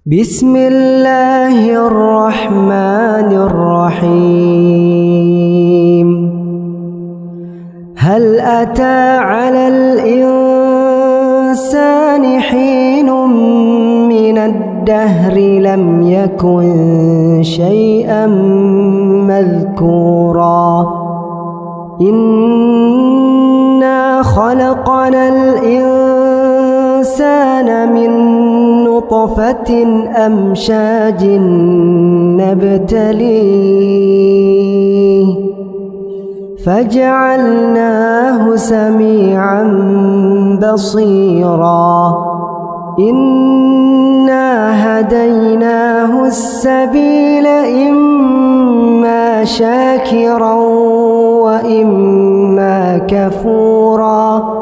بسم الله الرحمن الرحيم. هل أتى على الإنسان حين من الدهر لم يكن شيئا مذكورا إنا خلقنا الإنسان من نطفة أمشاج نبتليه فجعلناه سميعا بصيرا إنا هديناه السبيل إما شاكرا وإما كفورا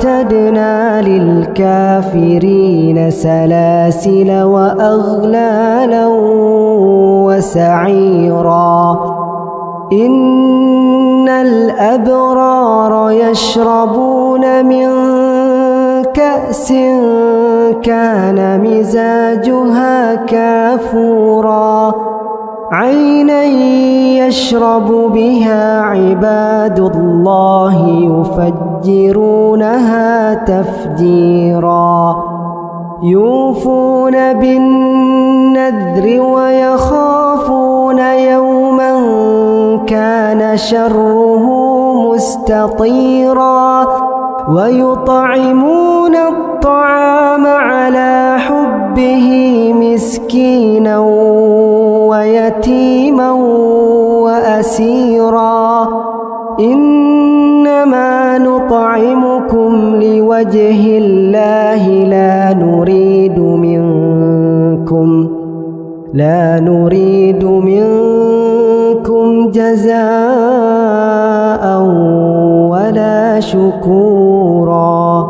أعتدنا للكافرين سلاسل وأغلالا وسعيرا إن الأبرار يشربون من كأس كان مزاجها كافورا عينا يشرب بها عباد الله يفجرونها تفجيرا يوفون بالنذر ويخافون يوما كان شره مستطيرا ويطعمون الطعام على حبه مسكينا ويتيما وأسيرا إنما نطعمكم لوجه الله لا نريد منكم جزاء ولا شكورا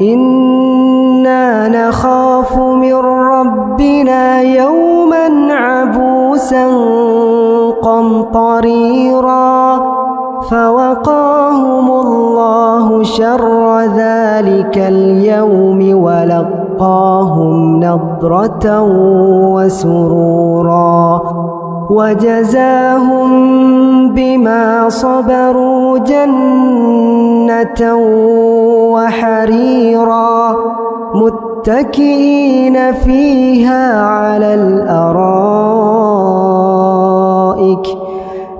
إنا نخاف من ربنا يوما عبوسا قمطريرا فوقاهم الله شر ذلك اليوم ولقاهم نضرة وسرورا وجزاهم بما صبروا جنة وحريرا متكئين فيها على الأرائك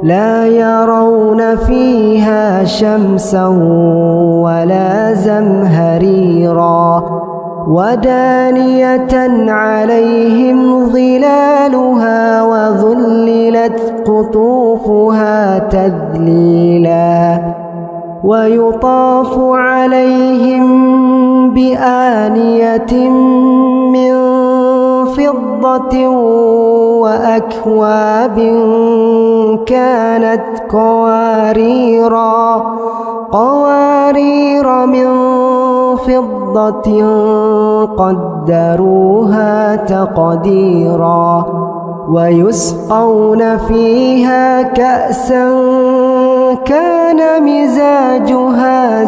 لا يرون فيها شمسا ولا زمهريرا ودانية عليهم ظلالها وذللت قطوفها تذليلا ويطاف عليهم بآنية من فضة وأكواب كانت قوارير من فضة قدروها تقديرا ويسقون فيها كأسا كان مزاجها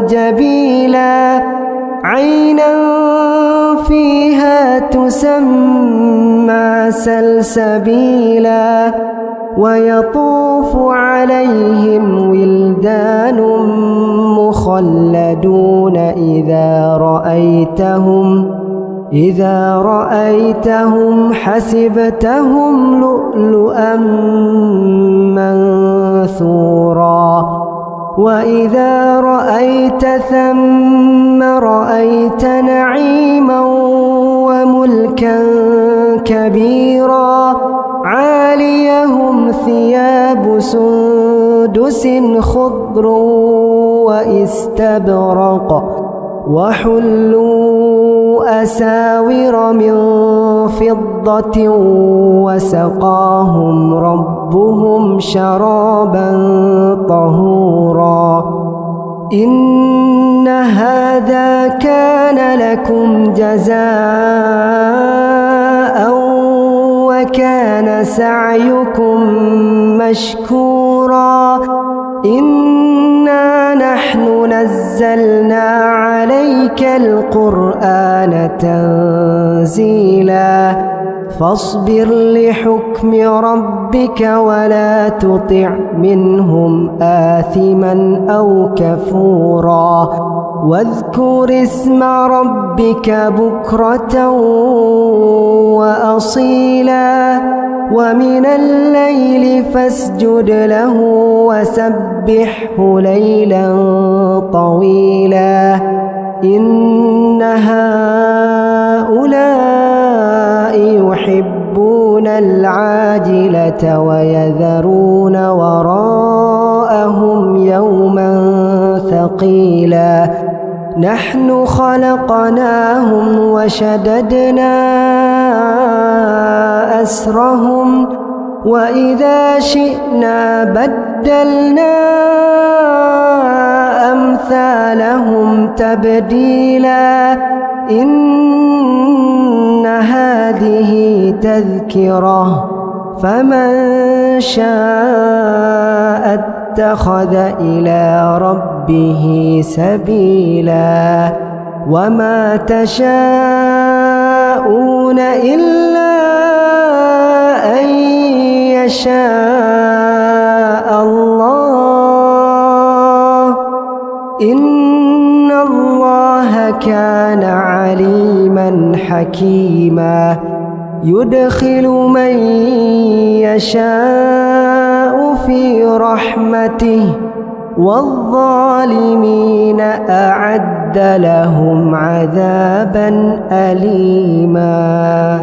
زنجبيلا عينا فيها تسمى سلسبيلا ويطوف عليهم ولدان مخلدون إذا رأيتهم حسبتهم لؤلؤا منثورا وإذا رأيت ثم رأيت نعيما وملكا كبيرا عاليهم ثياب سندس خضر وإستبرق وحلوا أساور من فضة وسقاهم ربهم شرابا طهورا إن هذا كان لكم جزاء وكان سعيكم مشكورا إنا نحن نزلنا عليك القرآن تنزيلا فاصبر لحكم ربك ولا تطع منهم آثما أو كفورا واذكر اسم ربك بكرة وأصيلا ومن الليل فاسجد له وسبحه ليلا طويلا إن هؤلاء يحبون العاجلة ويذرون وراءهم يوما ثقيلا نحن خلقناهم وشددنا أسرهم وإذا شئنا بدلنا أمثالهم تبديلا إن هذه تذكرة فمن شاء اتخذ إلى ربه سبيلا وما تشاءون إلا أن يشاء الله إن الله كان عليما حكيما يدخل من يشاء في رحمته والظالمين أعد لهم عذابا أليما.